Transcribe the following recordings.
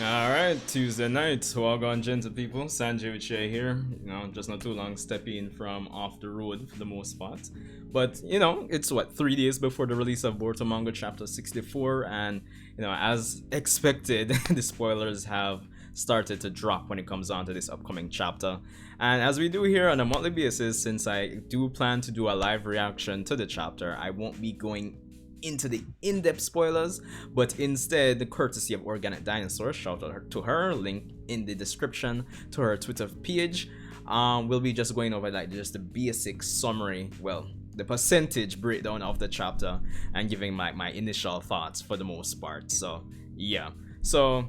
Alright, Tuesday night. Well gone, gentle people. Sanjay Uchiha here. Just not too long stepping from off the road for the most part. But, it's what, 3 days before the release of Boruto Manga Chapter 64, and, as expected, the spoilers have started to drop when it comes on to this upcoming chapter. And as we do here on a monthly basis, since I do plan to do a live reaction to the chapter, I won't be going into the in-depth spoilers, but instead, the courtesy of Organic Dinosaur, shout out to her, link in the description to her Twitter page. We'll be just going over like just the basic summary, well, the percentage breakdown of the chapter, and giving my initial thoughts for the most part. So yeah, so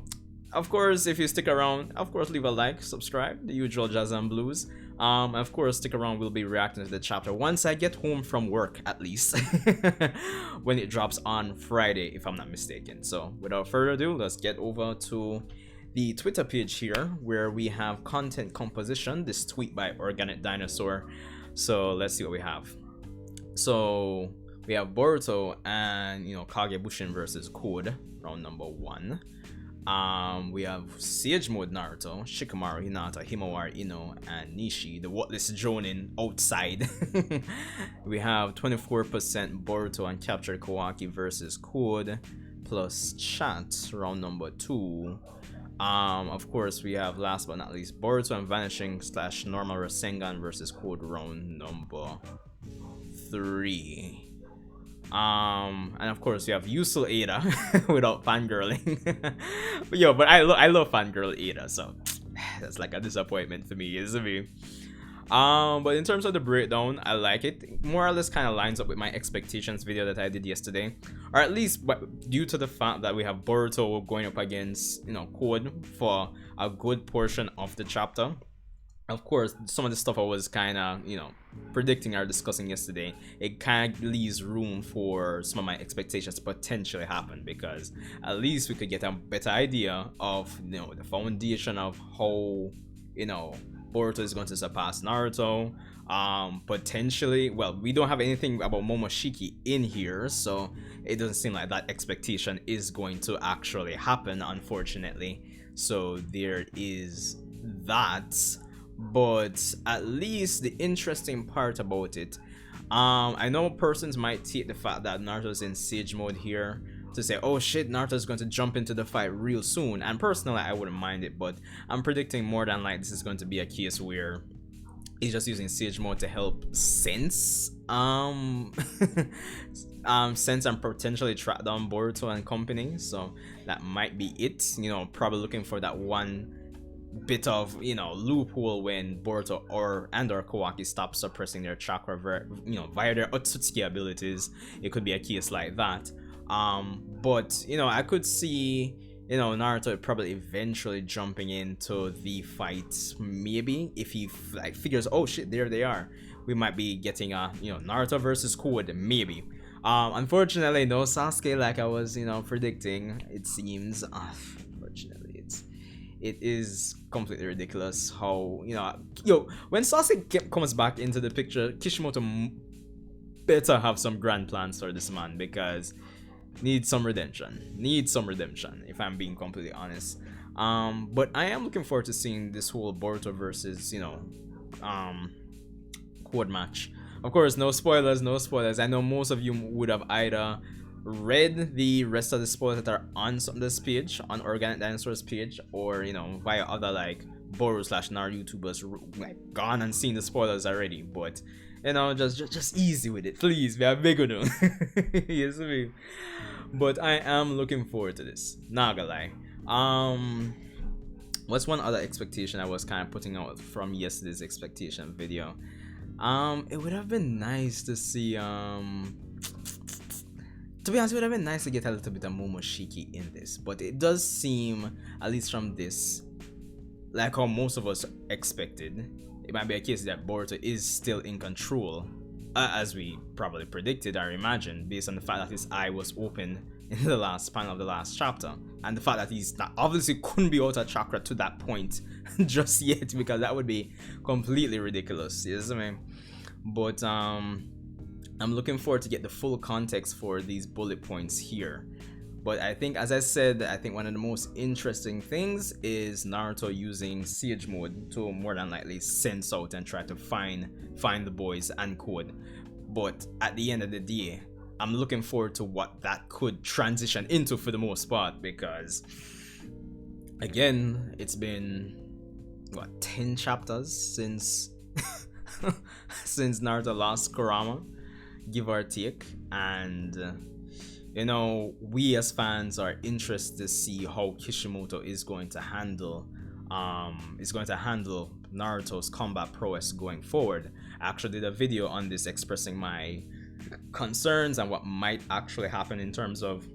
of course, if you stick around, of course, leave a like, subscribe, the usual jazz and blues. Of course, stick around, we'll be reacting to the chapter once I get home from work, at least, when it drops on Friday, if I'm not mistaken. So without further ado, let's get over to the Twitter page here, where we have content composition, this tweet by Organic Dinosaur. So let's see what we have. So we have Boruto and Kagebushin versus Code, round number 1. We have Sage Mode Naruto, Shikamaru, Hinata, Himawari, Ino, and Nishi, the Whatless Jonin outside. We have 24% Boruto and Captured Kawaki versus Code, plus chat, round number 2. Of course, we have last but not least Boruto and Vanishing / Normal Rasengan versus Code, round number 3. And of course you have Yusul Ada without fangirling. But I love fangirl Ada, so that's like a disappointment for me, isn't it? But in terms of the breakdown, I like it. More or less kind of lines up with my expectations video that I did yesterday, or at least due to the fact that we have Boruto going up against Code for a good portion of the chapter. Of course, some of the stuff I was kind of, predicting or discussing yesterday, it kind of leaves room for some of my expectations to potentially happen, because at least we could get a better idea of, the foundation of how, Boruto is going to surpass Naruto. Potentially, well, we don't have anything about Momoshiki in here, so it doesn't seem like that expectation is going to actually happen, unfortunately. So there is that. But at least the interesting part about it, I know persons might take the fact that Naruto's in Sage Mode here to say, oh shit, Naruto's going to jump into the fight real soon, and personally I wouldn't mind it, but I'm predicting more than like this is going to be a case where he's just using Sage Mode to help sense sense and potentially track down Boruto and company. So that might be it, probably looking for that one bit of loophole when Boruto or Kawaki stop suppressing their chakra via their Otsutsuki abilities. It could be a case like that. But I could see Naruto probably eventually jumping into the fight, maybe if he figures, oh shit, there they are, we might be getting a Naruto versus Code, maybe. Unfortunately, no Sasuke like I was predicting, it seems. Unfortunately, it is completely ridiculous how when Sasuke comes back into the picture, Kishimoto better have some grand plans for this man, because needs some redemption, if I'm being completely honest. But I am looking forward to seeing this whole Boruto versus Code match. Of course, no spoilers. I know most of you would have either read the rest of the spoilers that are on this page, on Organic Dinosaur's page, or via other like Boru / Nar YouTubers gone and seen the spoilers already. But just easy with it, please. We are big on yes, me. But I am looking forward to this, not gonna lie. What's one other expectation I was kind of putting out from yesterday's expectation video? It would have been nice to see to be honest, it would have been nice to get a little bit of Momoshiki in this, but it does seem, at least from this, like how most of us expected, it might be a case that Boruto is still in control, as we probably predicted or imagined, based on the fact that his eye was open in the last panel of the last chapter, and the fact that he's not, obviously couldn't be out of chakra to that point just yet, because that would be completely ridiculous, yes I mean. But I'm looking forward to get the full context for these bullet points here. But I think, as I said, I think one of the most interesting things is Naruto using siege mode to more than likely sense out and try to find the boys and Code. But at the end of the day, I'm looking forward to what that could transition into for the most part, because again, it's been what, 10 chapters since since Naruto lost Kurama, give or take, and you know, we as fans are interested to see how Kishimoto is going to handle Naruto's combat prowess going forward. I actually did a video on this expressing my concerns and what might actually happen in terms of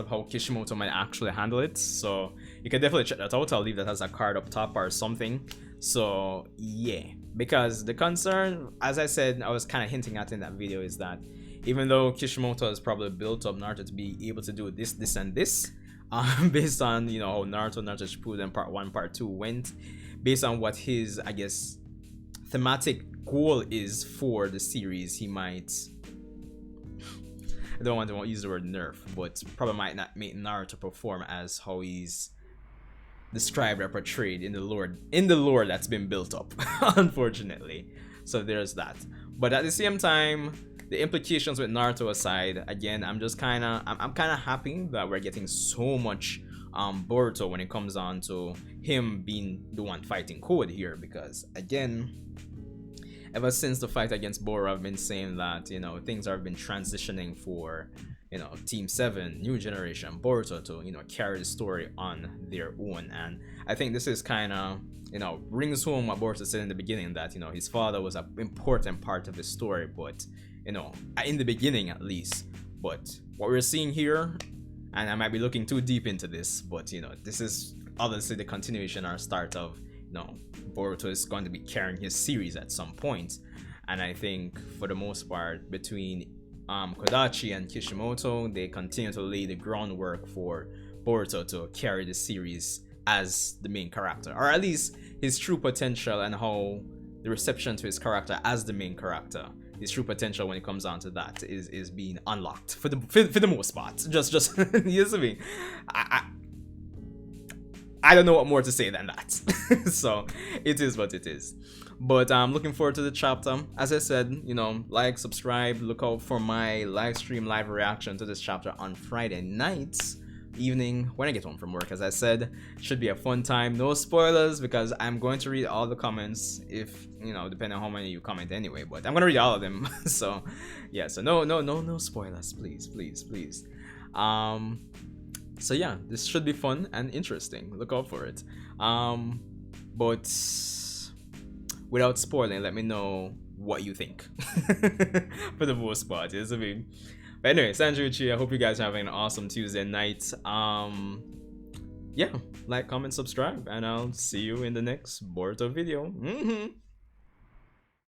how Kishimoto might actually handle it. So you can definitely check that out. I'll leave that as a card up top or something. So yeah, because the concern, as I said, I was kind of hinting at in that video, is that even though Kishimoto has probably built up Naruto to be able to do this and this, based on, you know, how Naruto Shippuden Part 1, Part 2 went, based on what his, I guess, thematic goal is for the series, he might, I don't want to use the word nerf, but probably might not make Naruto perform as how he's described or portrayed in the lore that's been built up, unfortunately. So there's that. But at the same time, the implications with Naruto aside, again, I'm kind of happy that we're getting so much Boruto when it comes on to him being the one fighting Code here, because again, ever since the fight against Boruto, I've been saying that, you know, things have been transitioning for, you know, Team 7, New Generation, Boruto to, you know, carry the story on their own. And I think this is kind of, you know, rings home what Boruto said in the beginning, that, you know, his father was an important part of his story, but, you know, in the beginning at least. But what we're seeing here, and I might be looking too deep into this, but, you know, this is obviously the continuation or start of, you know, Boruto is going to be carrying his series at some point. And I think for the most part, between Kodachi and Kishimoto, they continue to lay the groundwork for Boruto to carry the series as the main character, or at least his true potential, and how the reception to his character as the main character, his true potential when it comes down to that, is being unlocked for the most part. Just you know what I mean? I don't know what more to say than that. So it is what it is. But I'm looking forward to the chapter. As I said, you know, like, subscribe, look out for my live reaction to this chapter on Friday nights evening when I get home from work. As I said, should be a fun time. No spoilers, because I'm going to read all the comments, if, you know, depending on how many you comment anyway, but I'm gonna read all of them. So yeah, so no spoilers, please. So yeah, this should be fun and interesting. Look out for it. But without spoiling, let me know what you think. For the most part, is I mean. But anyway, Uchiha, I hope you guys are having an awesome Tuesday night. Yeah, like, comment, subscribe, and I'll see you in the next Boruto video.